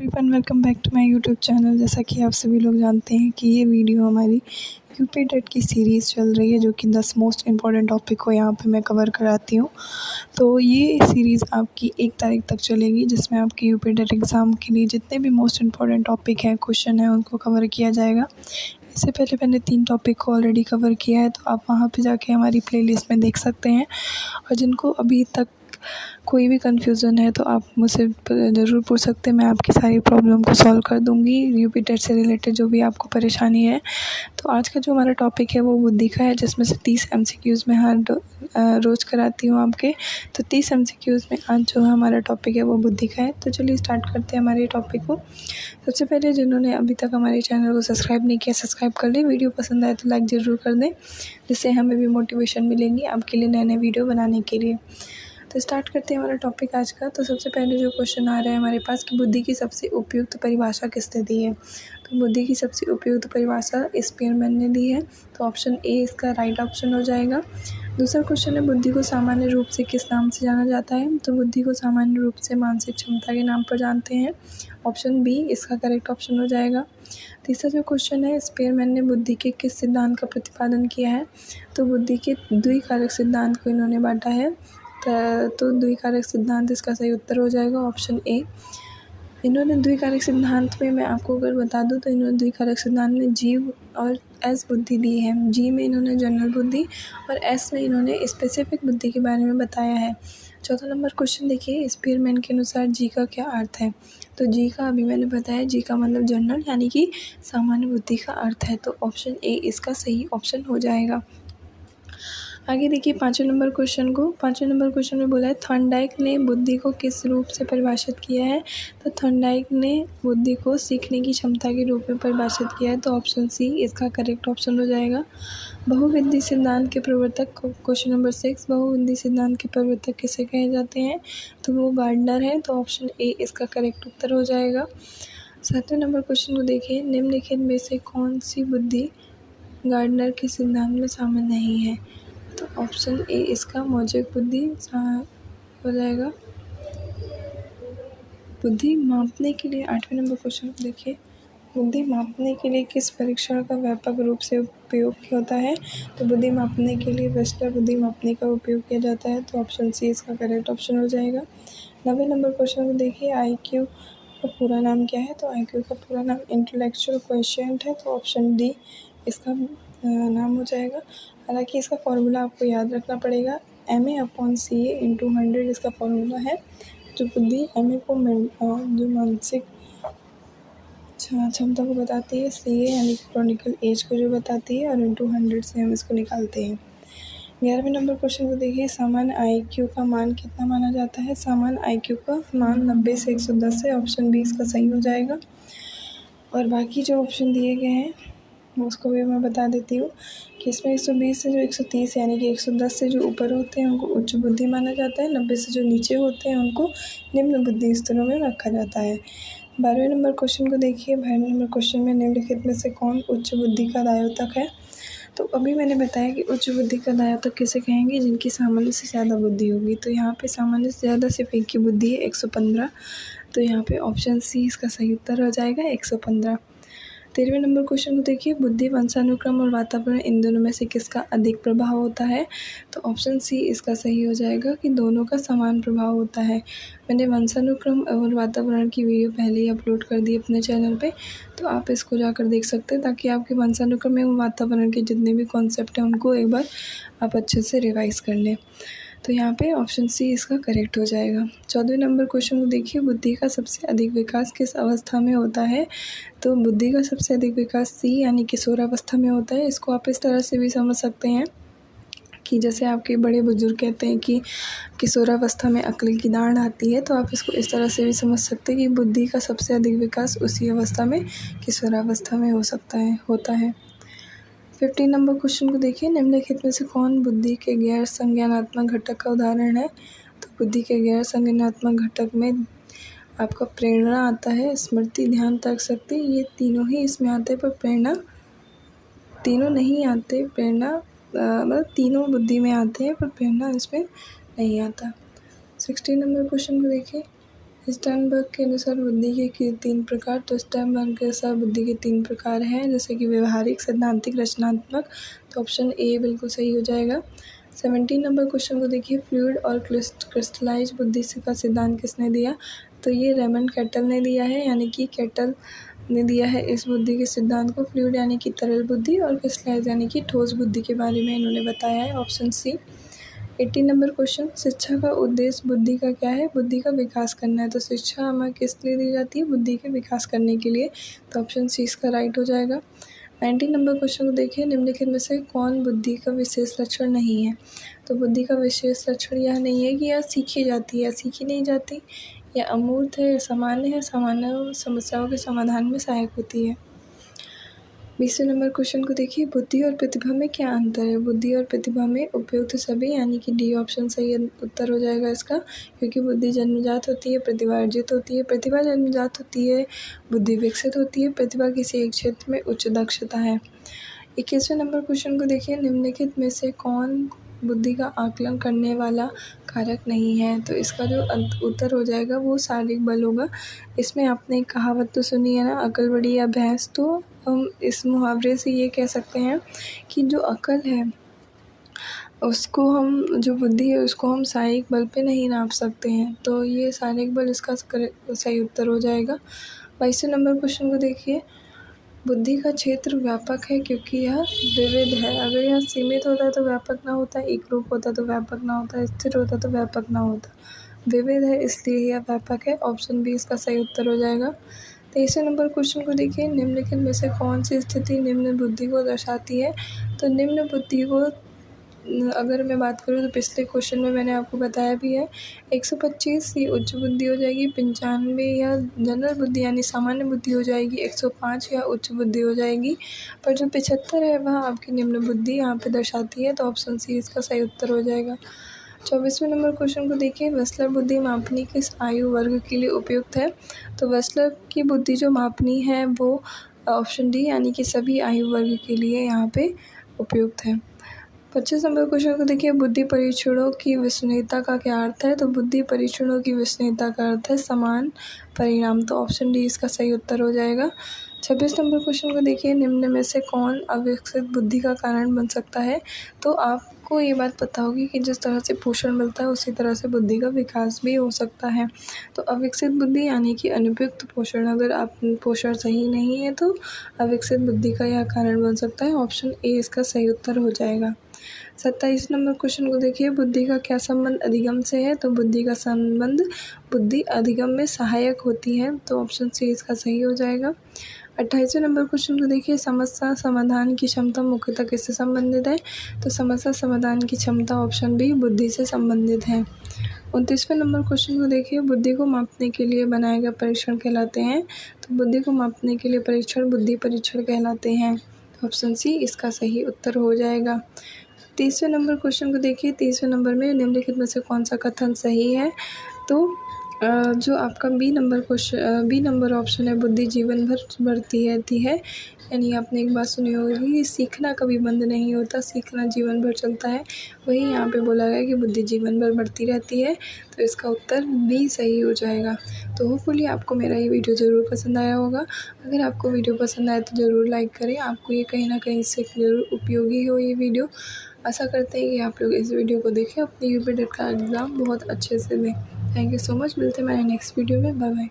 Everyone, welcome back to my YouTube channel. जैसा कि आप सभी लोग जानते हैं कि ये वीडियो हमारी यूपी टेट की सीरीज़ चल रही है, जो कि 10 मोस्ट इम्पॉर्टेंट टॉपिक को यहाँ पे मैं कवर कराती हूँ। तो ये सीरीज़ आपकी 1 तारीख तक चलेगी, जिसमें आपके यूपी टेट एग्ज़ाम के लिए जितने भी मोस्ट इम्पॉर्टेंट टॉपिक हैं, क्वेश्चन हैं, उनको कवर किया जाएगा। इससे पहले मैंने 3 टॉपिक को ऑलरेडी कवर किया है, तो आप वहाँ पे जाके हमारी प्लेलिस्ट में देख सकते हैं। और जिनको अभी तक कोई भी कन्फ्यूज़न है तो आप मुझसे ज़रूर पूछ सकते हैं, मैं आपकी सारी प्रॉब्लम को सॉल्व कर दूँगी। यूपी टेट से रिलेटेड जो भी आपको परेशानी है। तो आज का जो हमारा टॉपिक है वो बुद्धि का है, जिसमें से 30 एमसीक्यूज़ मैं हर रोज़ कराती हूँ आपके। तो 30 एमसीक्यूज़ में आज जो हमारा टॉपिक है वो बुद्धि का है। तो चलिए स्टार्ट करते हैं हमारे टॉपिक को। सबसे पहले जिन्होंने अभी तक हमारे चैनल को सब्सक्राइब नहीं किया, सब्सक्राइब कर लें। वीडियो पसंद आए तो लाइक ज़रूर कर दें, जिससे हमें भी मोटिवेशन मिलेंगी आपके लिए नए-नए वीडियो बनाने के लिए। तो स्टार्ट करते हैं हमारा टॉपिक आज का। तो सबसे पहले जो क्वेश्चन आ रहा है हमारे पास कि बुद्धि की सबसे उपयुक्त परिभाषा किसने दी है। तो बुद्धि की सबसे उपयुक्त परिभाषा स्पीयरमैन ने दी है। तो ऑप्शन ए इसका राइट ऑप्शन हो जाएगा। दूसरा क्वेश्चन है, बुद्धि को सामान्य रूप से किस नाम से जाना जाता है। तो बुद्धि को सामान्य रूप से मानसिक क्षमता के नाम पर जानते हैं। ऑप्शन बी इसका करेक्ट ऑप्शन हो जाएगा। तीसरा जो क्वेश्चन है, स्पीयरमैन ने बुद्धि के किस सिद्धांत का प्रतिपादन किया है। तो बुद्धि के द्विकारक सिद्धांत को इन्होंने बांटा है। तो द्विकारक सिद्धांत इसका सही उत्तर हो जाएगा, ऑप्शन ए। इन्होंने द्विकारक सिद्धांत में, मैं आपको अगर बता दूं, तो इन्होंने द्विकारक सिद्धांत में जीव और एस बुद्धि दी है। जी में इन्होंने जनरल बुद्धि और एस में इन्होंने स्पेसिफिक बुद्धि के बारे में बताया है। चौथा नंबर क्वेश्चन देखिए, स्पीयरमैन के अनुसार जी का क्या अर्थ है। तो जी का अभी मैंने बताया, जी का मतलब जनरल यानी कि सामान्य बुद्धि का अर्थ है। तो ऑप्शन ए इसका सही ऑप्शन हो जाएगा। आगे देखिए पाँचवें नंबर क्वेश्चन को। पाँचवें नंबर क्वेश्चन में बोला है, थॉर्नडाइक ने बुद्धि को किस रूप से परिभाषित किया है। तो थॉर्नडाइक ने बुद्धि को सीखने की क्षमता के रूप में परिभाषित किया है। तो ऑप्शन सी इसका करेक्ट ऑप्शन हो जाएगा। बहुविधि सिद्धांत के प्रवर्तक, क्वेश्चन नंबर 6, बहुविधि सिद्धांत के प्रवर्तक किसे कहे जाते हैं। तो वो गार्डनर है। तो ऑप्शन ए इसका करेक्ट उत्तर हो जाएगा। सातवें नंबर क्वेश्चन को देखिए, निम्नलिखित में से कौन सी बुद्धि गार्डनर के सिद्धांत में शामिल नहीं है। तो ऑप्शन ए इसका मौलिक बुद्धि हो जाएगा। बुद्धि मापने के लिए, आठवें नंबर क्वेश्चन को देखिए, बुद्धि मापने के लिए किस परीक्षण का व्यापक रूप से उपयोग होता है। तो बुद्धि मापने के लिए वेस्टर बुद्धि मापने का उपयोग किया जाता है। तो ऑप्शन सी इसका करेक्ट ऑप्शन हो जाएगा। 9वें नंबर क्वेश्चन को देखिए, आईक्यू का पूरा नाम क्या है। तो आईक्यू का पूरा नाम इंटेलेक्चुअल क्वोशिएंट है। तो ऑप्शन डी इसका नाम हो जाएगा। हालांकि इसका फॉर्मूला आपको याद रखना पड़ेगा, MA/CA/100 इसका फॉर्मूला है। जो बुद्धि MA को जो मानसिक क्षमता को बताती है, CA यानी क्रोनिकल एज को जो बताती है, और इंटू 100 से हम इसको निकालते हैं। 11वें नंबर क्वेश्चन को देखिए, सामान्य IQ का मान कितना माना जाता है। सामान्य IQ का मान 90 से 110 है। ऑप्शन बी इसका सही हो जाएगा। और बाकी जो ऑप्शन दिए गए हैं उसको भी मैं बता देती हूँ कि इसमें 120 से जो 130 यानी कि 110 से जो ऊपर होते हैं उनको उच्च बुद्धि माना जाता है। 90 से जो नीचे होते हैं उनको निम्न बुद्धि स्तरों में रखा जाता है। 12वें नंबर क्वेश्चन को देखिए, 12वें नंबर क्वेश्चन में निम्नलिखित में से कौन उच्च बुद्धि का दायोतक है। तो अभी मैंने बताया कि उच्च बुद्धि का दायोतक किसे कहेंगे, जिनकी सामान्य से ज़्यादा बुद्धि होगी। तो यहाँ पे सामान्य से ज़्यादा सिर्फ एक की बुद्धि है, 115। तो यहाँ पे ऑप्शन सी इसका सही उत्तर हो जाएगा, 115। 13वें नंबर क्वेश्चन को देखिए, बुद्धि, वंशानुक्रम और वातावरण, इन दोनों में से किसका अधिक प्रभाव होता है। तो ऑप्शन सी इसका सही हो जाएगा कि दोनों का समान प्रभाव होता है। मैंने वंशानुक्रम और वातावरण की वीडियो पहले ही अपलोड कर दी अपने चैनल पे, तो आप इसको जाकर देख सकते हैं, ताकि आपके वंशानुक्रम एवं वातावरण के जितने भी कॉन्सेप्ट हैं उनको एक बार आप अच्छे से रिवाइज़ कर लें। तो यहाँ पे ऑप्शन सी इसका करेक्ट हो जाएगा। 14वें नंबर क्वेश्चन को देखिए, बुद्धि का सबसे अधिक विकास किस अवस्था में होता है। तो बुद्धि का सबसे अधिक विकास सी यानी किशोरावस्था में होता है। इसको आप इस तरह से भी समझ सकते हैं कि जैसे आपके बड़े बुजुर्ग कहते हैं कि किशोरावस्था में अक्ल की दाढ़ आती है, तो आप इसको इस तरह से भी समझ सकते हैं कि बुद्धि का सबसे अधिक विकास उसी अवस्था में, किशोरावस्था में होता है। 15 नंबर क्वेश्चन को देखिए, निम्नलिखित में से कौन बुद्धि के गैर संज्ञानात्मक घटक का उदाहरण है। तो बुद्धि के गैर संज्ञानात्मक घटक में आपका प्रेरणा आता है, स्मृति, ध्यान, तर्क शक्ति, ये तीनों ही इसमें आते हैं, पर प्रेरणा तीनों नहीं आते। प्रेरणा मतलब तीनों बुद्धि में आते हैं, पर प्रेरणा इसमें नहीं आता। 16 नंबर क्वेश्चन को देखिए, स्टर्नबर्ग के अनुसार बुद्धि के 3 प्रकार, तो स्टर्नबर्ग के अनुसार बुद्धि के 3 प्रकार हैं, जैसे कि व्यवहारिक, सैद्धांतिक, रचनात्मक। तो ऑप्शन ए बिल्कुल सही हो जाएगा। 17 नंबर क्वेश्चन को देखिए, फ्लूइड और क्रिस्टलाइज बुद्धि का सिद्धांत किसने दिया? तो ये रेमंड कैटल ने दिया है, यानी कि कैटल ने दिया है इस बुद्धि के सिद्धांत को। फ्लूइड यानी कि तरल बुद्धि और क्रिस्टलाइज यानी कि ठोस बुद्धि के बारे में इन्होंने बताया है, ऑप्शन सी। 18 नंबर क्वेश्चन, शिक्षा का उद्देश्य बुद्धि का क्या है? बुद्धि का विकास करना है। तो शिक्षा हमें किस लिए दी जाती है? बुद्धि के विकास करने के लिए। तो ऑप्शन सी इसका राइट हो जाएगा। 19 नंबर क्वेश्चन को देखिए, निम्नलिखित में से कौन बुद्धि का विशेष लक्षण नहीं है? तो बुद्धि का विशेष लक्षण यह नहीं है कि यह सीखी जाती है या सीखी नहीं जाती, या अमूर्त है, सामान्य है, सामान्य समस्याओं के समाधान में सहायक होती है। 20वें नंबर क्वेश्चन को देखिए, बुद्धि और प्रतिभा में क्या अंतर है? बुद्धि और प्रतिभा में उपयुक्त सभी, यानी कि डी ऑप्शन सही उत्तर हो जाएगा इसका, क्योंकि बुद्धि जन्मजात होती है, प्रतिभा अर्जित होती है। प्रतिभा जन्मजात होती है, बुद्धि विकसित होती है। प्रतिभा किसी एक क्षेत्र में उच्च दक्षता है। 21वें नंबर क्वेश्चन को देखिए, निम्नलिखित में से कौन बुद्धि का आकलन करने वाला कारक नहीं है? तो इसका जो उत्तर हो जाएगा वो शारीरिक बल होगा। इसमें आपने एक कहावत तो सुनी है ना, अकल बड़ी या भैंस, तो हम इस मुहावरे से ये कह सकते हैं कि जो अकल है उसको हम, जो बुद्धि है उसको हम शारीरिक बल पे नहीं नाप सकते हैं, तो ये शारीरिक बल इसका सही उत्तर हो जाएगा। 22वें नंबर क्वेश्चन को देखिए, बुद्धि का क्षेत्र व्यापक है क्योंकि यह विविध है। अगर यह सीमित होता तो व्यापक ना होता, एकरूप होता तो व्यापक ना होता, स्थिर होता तो व्यापक ना होता। विविध है इसलिए यह व्यापक है, ऑप्शन बी इसका सही उत्तर हो जाएगा। 23वें नंबर क्वेश्चन को देखिए, निम्नलिखित में से कौन सी स्थिति निम्न बुद्धि को दर्शाती है? तो निम्न बुद्धि को अगर मैं बात करूँ तो पिछले क्वेश्चन में मैंने आपको बताया भी है, 125 ये उच्च बुद्धि हो जाएगी, 95 या जनरल बुद्धि यानी सामान्य बुद्धि हो जाएगी, 105 या उच्च बुद्धि हो जाएगी, पर जो 75 है वह आपकी निम्न बुद्धि यहाँ पे दर्शाती है, तो ऑप्शन सी इसका सही उत्तर हो जाएगा। 24वें नंबर क्वेश्चन को देखिए, वेस्लर बुद्धि मापनी किस आयु वर्ग के लिए उपयुक्त है? तो वेस्लर की बुद्धि जो मापनी है वो ऑप्शन डी यानी कि सभी आयु वर्ग के लिए यहाँ पे उपयुक्त है। 25 नंबर क्वेश्चन को देखिए, बुद्धि परीक्षणों की विश्वसनीयता का क्या अर्थ है? तो बुद्धि परीक्षणों की विश्वसनीयता का अर्थ है समान परिणाम, तो ऑप्शन डी इसका सही उत्तर हो जाएगा। 26 नंबर क्वेश्चन को देखिए, निम्न में से कौन अविकसित बुद्धि का कारण बन सकता है? तो आपको ये बात पता होगी कि जिस तरह से पोषण मिलता है उसी तरह से बुद्धि का विकास भी हो सकता है। तो अविकसित बुद्धि यानी कि अनुपयुक्त पोषण, अगर आप पोषण सही नहीं है तो अविकसित बुद्धि का यह कारण बन सकता है, ऑप्शन ए इसका सही उत्तर हो जाएगा। 27 नंबर क्वेश्चन को देखिए, बुद्धि का क्या संबंध अधिगम से है? तो बुद्धि का संबंध बुद्धि अधिगम में सहायक होती है, तो ऑप्शन सी इसका सही हो जाएगा। 28वें नंबर क्वेश्चन को देखिए, समस्या समाधान की क्षमता मुख्यतः किससे संबंधित है? तो समस्या समाधान की क्षमता ऑप्शन बी बुद्धि से संबंधित है। 29वें नंबर क्वेश्चन को देखिए, बुद्धि को मापने के लिए बनाए गए परीक्षण कहलाते हैं? तो बुद्धि को मापने के लिए परीक्षण बुद्धि परीक्षण कहलाते हैं, ऑप्शन सी इसका सही उत्तर हो जाएगा। 30वें नंबर क्वेश्चन को देखिए, 30वें नंबर में निम्नलिखित में से कौन सा कथन सही है? तो जो आपका बी नंबर ऑप्शन है, बुद्धि जीवन भर बढ़ती रहती है, यानी आपने एक बात सुनी होगी कि सीखना कभी बंद नहीं होता, सीखना जीवन भर चलता है, वही यहाँ पे बोला गया कि बुद्धि जीवन भर बढ़ती रहती है, तो इसका उत्तर बी सही हो जाएगा। तो होपफुली आपको मेरा ये वीडियो ज़रूर पसंद आया होगा। अगर आपको वीडियो पसंद आए तो ज़रूर लाइक करें, आपको ये कहीं ना कहीं से ज़रूर उपयोगी हो ये वीडियो। आशा करते हैं कि आप लोग इस वीडियो को देखें, अपने यूपी टेट का एग्ज़ाम बहुत अच्छे से दें। थैंक यू सो मच, मिलते हैं हमारे नेक्स्ट वीडियो में, बाय बाय।